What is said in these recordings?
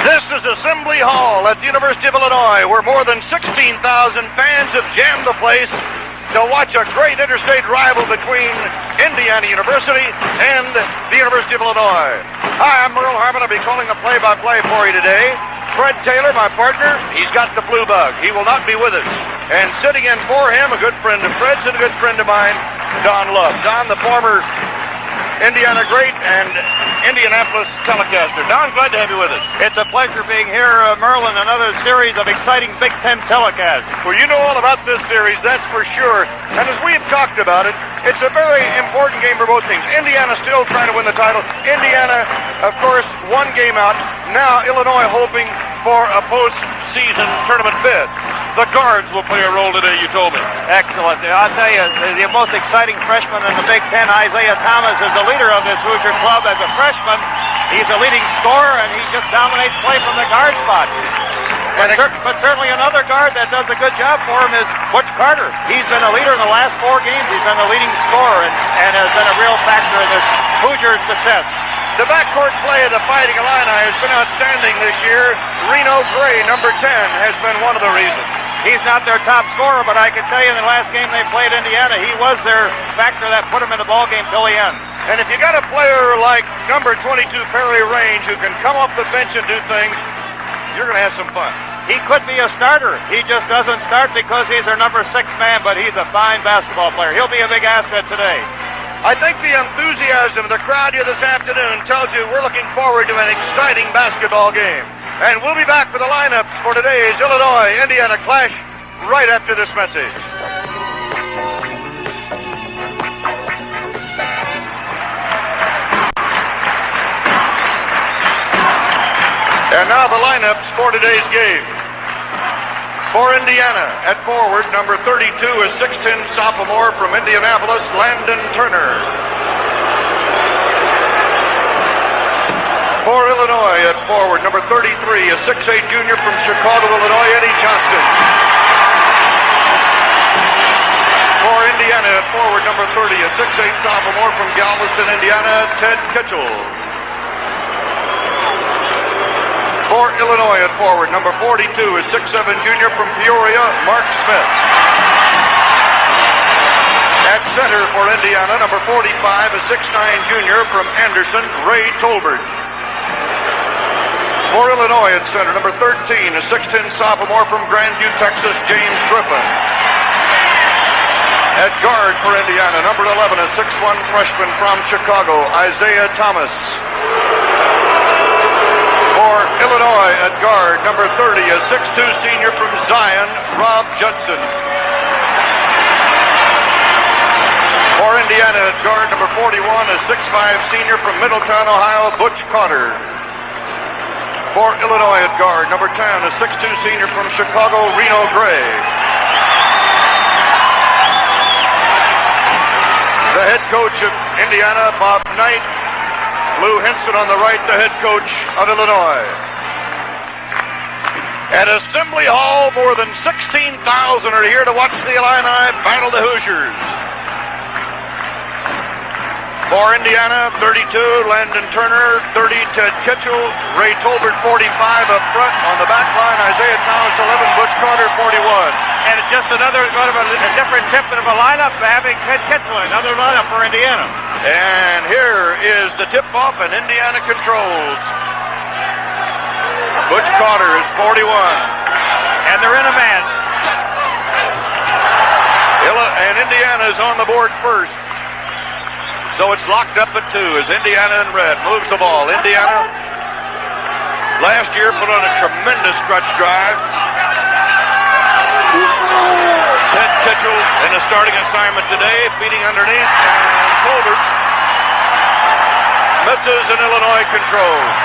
This is Assembly Hall at the University of Illinois, where more than 16,000 fans have jammed the place to watch a great interstate rival between Indiana University and the University of Illinois. Hi, I'm Merle Harmon. I'll be calling the play-by-play for you today. Fred Taylor, my partner, he's got the flu bug. He will not be with us. And sitting in for him, a good friend of Fred's and a good friend of mine, Don Love. Don, the former Indiana great and Indianapolis telecaster. Don, glad to have you with us. It's a pleasure being here, Merle, in another series of exciting Big Ten telecasts. Well, you know all about this series, that's for sure. And as we've talked about it, it's a very important game for both teams. Indiana still trying to win the title. Indiana, of course, one game out. Now Illinois hoping for a postseason tournament bid. The guards will play a role today, you told me. Excellent. I'll tell you, the most exciting freshman in the Big Ten, Isiah Thomas, is the leader of this Hoosier club as a freshman. He's a leading scorer, and he just dominates play from the guard spot. But certainly another guard that does a good job for him is Butch Carter. He's been a leader in the last 4 games. He's been the leading scorer and has been a real factor in this Hoosier success. The backcourt play of the Fighting Illini has been outstanding this year. Reno Gray, number 10, has been one of the reasons. He's not their top scorer, but I can tell you in the last game they played Indiana, he was their factor that put him in the ballgame till the end. And if you got a player like number 22, Perry Range, who can come off the bench and do things, you're going to have some fun. He could be a starter. He just doesn't start because he's their number 6 man, but he's a fine basketball player. He'll be a big asset today. I think the enthusiasm of the crowd here this afternoon tells you we're looking forward to an exciting basketball game. And we'll be back with the lineups for today's Illinois-Indiana clash right after this message. And now the lineups for today's game. For Indiana, at forward, number 32 is 6'10" sophomore from Indianapolis, Landon Turner. For Illinois, at forward, number 33 is 6'8" junior from Chicago, Illinois, Eddie Johnson. For Indiana, at forward, number 30 is 6'8" sophomore from Galveston, Indiana, Ted Kitchell. For Illinois at forward, number 42 is 6'7" junior from Peoria, Mark Smith. At center for Indiana, number 45 is 6'9" junior from Anderson, Ray Tolbert. For Illinois at center, number 13 is 6'10" sophomore from Grandview, Texas, James Griffin. At guard for Indiana, number 11 is 6'1" freshman from Chicago, Isiah Thomas. Illinois at guard, number 30 is 6'2" senior from Zion, Rob Judson. For Indiana at guard, number 41 is 6'5" senior from Middletown, Ohio, Butch Carter. For Illinois at guard, number 10 is 6'2" senior from Chicago, Reno Gray. The head coach of Indiana, Bob Knight. Lou Henson on the right, the head coach of Illinois. At Assembly Hall, more than 16,000 are here to watch the Illini battle the Hoosiers. For Indiana, 32, Landon Turner, 30, Ted Kitchell, Ray Tolbert, 45 up front. On the back line, Isiah Thomas, 11, Butch Carter, 41. And it's just another sort of a different tip of a lineup, having Ted Kitchell, another lineup for Indiana. And here is the tip-off, and Indiana controls. Butch Carter is 41. And they're in a man. And Indiana is on the board first. So it's locked up at 2 as Indiana in red moves the ball. Indiana last year put on a tremendous crutch drive. Ted Kitchell in a starting assignment today, feeding underneath, and Tolbert misses, and Illinois controls.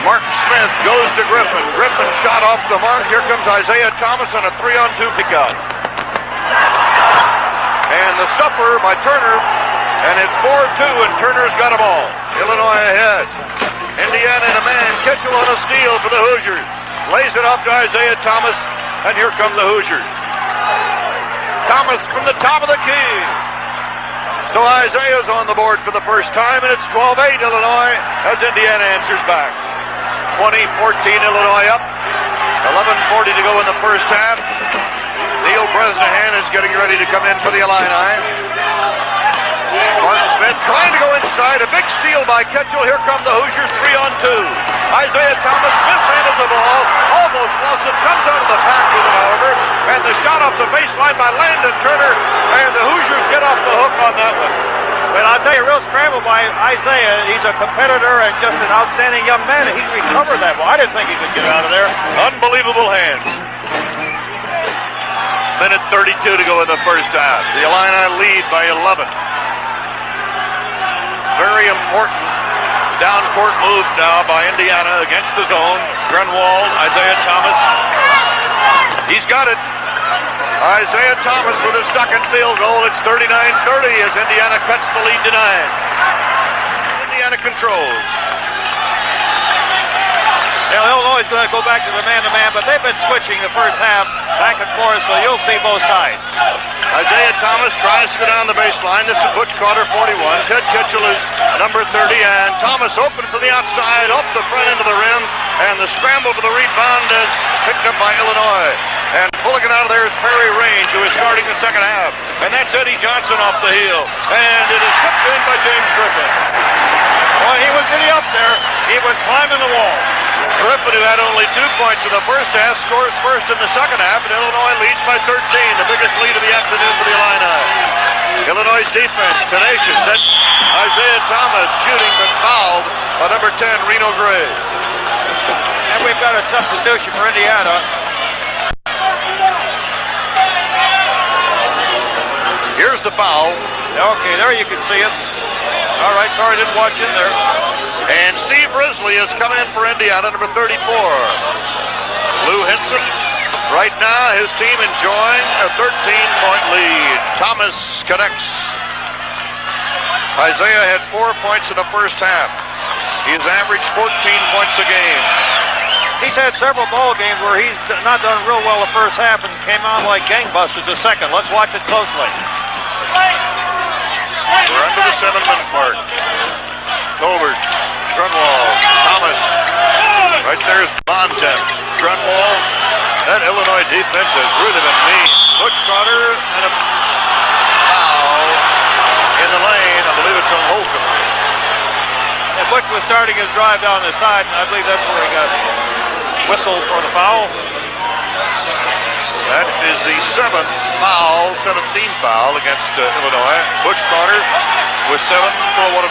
Mark Smith goes to Griffin. Griffin shot off the mark. Here comes Isiah Thomas on a 3-on-2 pickup. And the stuffer by Turner, and it's 4-2, and Turner's got a ball. Illinois ahead. Indiana in a man. Kitchell on a steal for the Hoosiers. Lays it off to Isiah Thomas, and here come the Hoosiers. Thomas from the top of the key. So Isiah's on the board for the first time, and it's 12-8 Illinois as Indiana answers back. Illinois up. 11:40 to go in the first half. Neil Bresnahan is getting ready to come in for the Illini. Mark Smith trying to go inside. A big steal by Ketchel. Here come the Hoosiers 3-on-2. Isiah Thomas mishandles the ball. Almost lost it. Comes out of the pack with it, however. And the shot off the baseline by Landon Turner. And the Hoosiers get off the hook on that one. Well, I'll tell you, real scramble by Isiah. He's a competitor and just an outstanding young man. He recovered that ball. I didn't think he could get out of there. Unbelievable hands. Minute 32 to go in the first half. The Illini lead by 11. Very important down-court move now by Indiana against the zone. Grunwald, Isiah Thomas. He's got it. Isiah Thomas with his second field goal. It's 39-30 as Indiana cuts the lead to 9. Indiana controls. Well, Illinois is going to go back to the man-to-man, but they've been switching the first half back and forth, so you'll see both sides. Isiah Thomas tries to go down the baseline. This is Butch Carter, 41. Ted Ketchel is number 30, and Thomas open from the outside, up the front end of the rim, and the scramble for the rebound is picked up by Illinois. And pulling it out of there is Perry Range, who is starting the second half. And that's Eddie Johnson off the heel. And it is tipped in by James Griffin. Boy, he was getting up there. He was climbing the wall. Griffin, who had only 2 points in the first half, scores first in the second half, and Illinois leads by 13, the biggest lead of the afternoon for the Illini. Illinois' defense, tenacious. That's Isiah Thomas shooting, but fouled by number 10, Reno Gray. And we've got a substitution for Indiana. Here's the foul. Okay, there you can see it. All right, sorry, didn't watch in there. And Steve Risley has come in for Indiana, number 34. Lou Henson, right now, his team enjoying a 13-point lead. Thomas connects. Isiah had 4 points in the first half. He has averaged 14 points a game. He's had several ball games where he's not done real well the first half and came on like gangbusters the second. Let's watch it closely. We're under the 7-minute mark. Colbert, Grunwald, Thomas. Right there's Bontemps. Grunwald. That Illinois defense has really been mean. Butch Carter and a foul in the lane. I believe it's on Holcomb. And Butch was starting his drive down the side, and I believe that's where he got whistled for the foul. That is the 7th foul, 17th foul against Illinois. Butch Carter with 7 for a 1-1.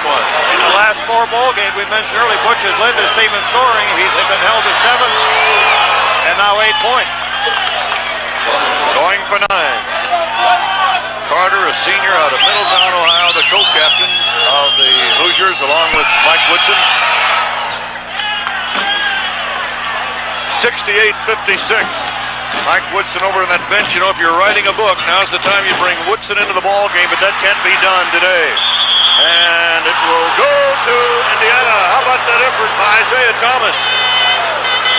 In the last 4 ball games we mentioned earlier, Butch has led his team in scoring. He's been held to 7 and now 8 points. Going for 9. Carter, a senior out of Middletown, Ohio, the co-captain of the Hoosiers, along with Mike Woodson. 68-56. Mike Woodson over on that bench. You know, if you're writing a book, now's the time you bring Woodson into the ball game, but that can't be done today. And it will go to Indiana. How about that effort by Isiah Thomas?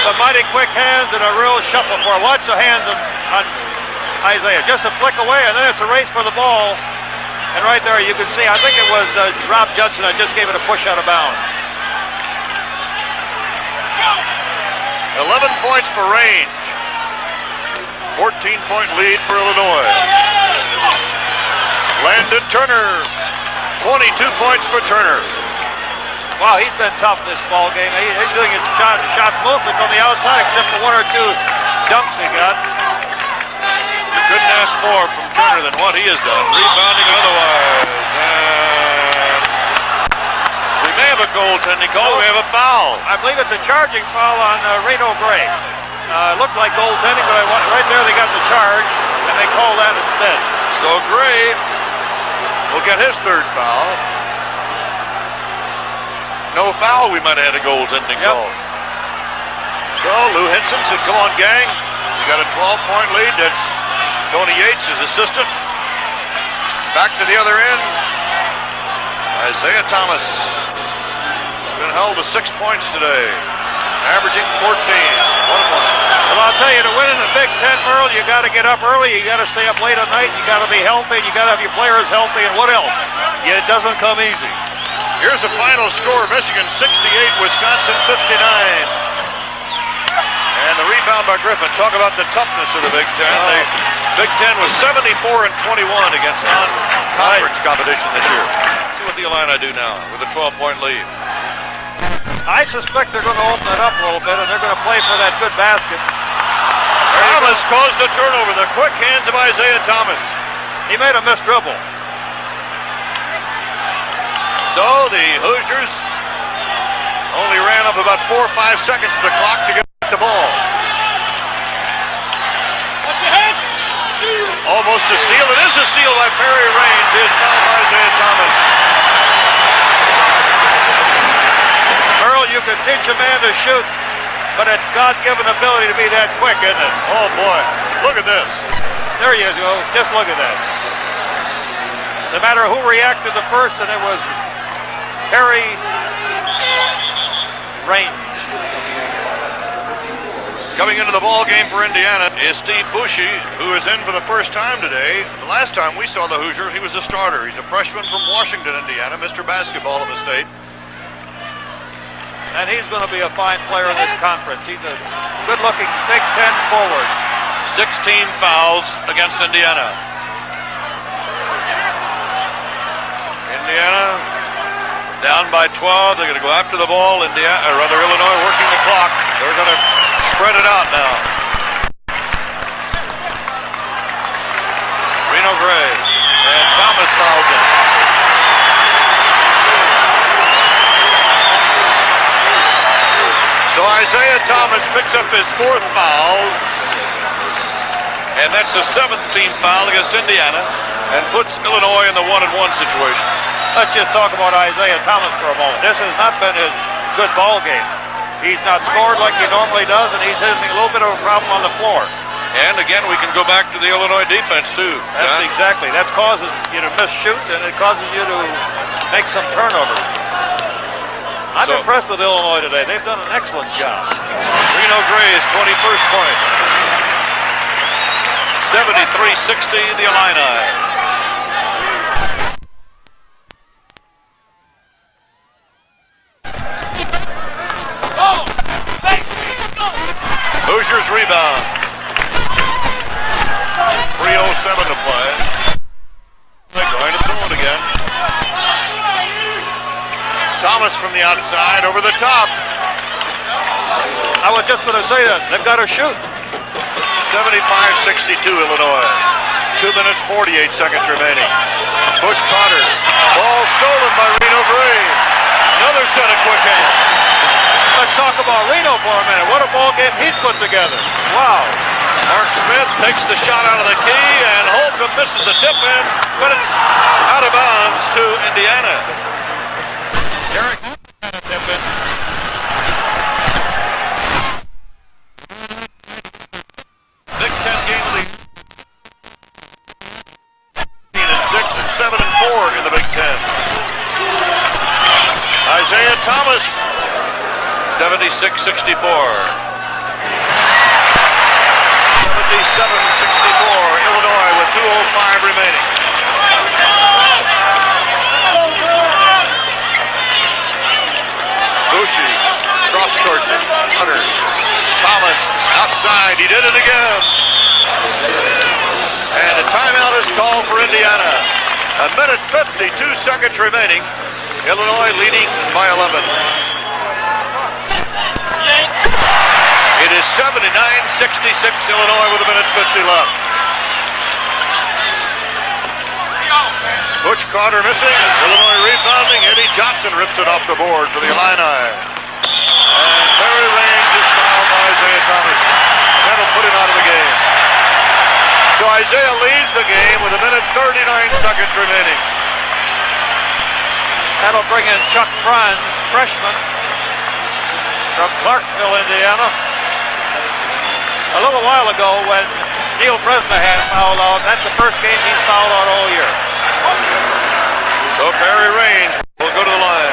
Some mighty quick hands and a real shuffle for lots of hands on Isiah. Just a flick away, and then it's a race for the ball. And right there you can see, I think it was Rob Judson that just gave it a push out of bounds. 11 points for Range. 14-point lead for Illinois. Landon Turner, 22 points for Turner. Wow, he's been tough this ball game. He's doing his shots mostly from the outside, except for 1 or 2 dunks he got. You couldn't ask more from Turner than what he has done, rebounding and otherwise. And we may have a goaltending call. We have a foul. I believe it's a charging foul on Reno Gray. It looked like goaltending, but right there they got the charge, and they called that instead. So Gray will get his 3rd foul. No foul, we might have had a goaltending call. So Lou Henson said, come on, gang. You got a 12-point lead. That's Tony Yates, his assistant. Back to the other end. Isiah Thomas has been held to 6 points today, averaging 14. 1-1. Well, I'll tell you, to win in the Big Ten, Merle, you got to get up early, you got to stay up late at night, you got to be healthy, and you got to have your players healthy, and what else? It doesn't come easy. Here's the final score: Michigan 68, Wisconsin 59. rebound by Griffin. Talk about the toughness of the Big Ten. The Big Ten was 74-21 against non-conference competition this year. See what the Illini do now with a 12-point lead. I suspect they're going to open it up a little bit, and they're going to play for that good basket. Thomas caused the turnover. The quick hands of Isiah Thomas. He made a missed dribble. So the Hoosiers only ran up about 4 or 5 seconds to the clock to get the ball. Almost a steal. It is a steal by Perry Raines. He is fouled by Isiah Thomas. Earl, you can teach a man to shoot, but it's God-given ability to be that quick, isn't it? Oh, boy. Look at this. There you go. Just look at that. No matter who reacted the first, and it was Perry Raines. Coming into the ball game for Indiana is Steve Bushy, who is in for the first time today. The last time we saw the Hoosiers, he was a starter. He's a freshman from Washington, Indiana, Mr. Basketball of the state. And he's going to be a fine player in this conference. He's a good-looking Big Ten forward. 16 fouls against Indiana. Indiana down by 12. They're going to go after the ball. Illinois working the clock. They're going to spread it out now. Reno Gray. And Thomas fouls him. So Isiah Thomas picks up his 4th foul. And that's the 7th team foul against Indiana. And puts Illinois in the 1-on-1 situation. Let's just talk about Isiah Thomas for a moment. This has not been his good ball game. He's not scored like he normally does, and he's having a little bit of a problem on the floor. And again, we can go back to the Illinois defense, too. That's exactly. That causes you to miss shoot, and it causes you to make some turnovers. I'm impressed with Illinois today. They've done an excellent job. Reno Gray's 21st point. 73-60, the Illini. Hoosiers rebound. 3:07 to play. They're going to zone again. Thomas from the outside over the top. I was just going to say that. They've got to shoot. 75-62 Illinois. 2 minutes 48 seconds remaining. Butch Carter. Ball stolen by Reno Gray. Another set of quick hands. Let's talk about Reno for a minute. What a ball game he's put together. Wow. Mark Smith takes the shot out of the key, and Holcomb misses the tip in, but it's out of bounds to Indiana. Derek had a tip in. Big Ten game lead. 6 and 7 and 4 in the Big Ten. Isiah Thomas. 76-64. 77-64. Illinois with 2:05 remaining. Bushy cross courts it. Hunter. Thomas outside. He did it again. And a timeout is called for Indiana. 1 minute 52 seconds remaining. Illinois leading by 11. It is 79-66 Illinois with 1 minute 50 left. Butch Carter missing. Illinois rebounding. Eddie Johnson rips it off the board for the Illini. And Perry Raines is fouled by Isiah Thomas. That'll put him out of the game. So Isiah leads the game with 1 minute 39 seconds remaining. That'll bring in Chuck Franz, freshman from Clarksville, Indiana. A little while ago when Neil Bresnahan fouled out, that's the first game he's fouled out all year. So Perry Raines will go to the line.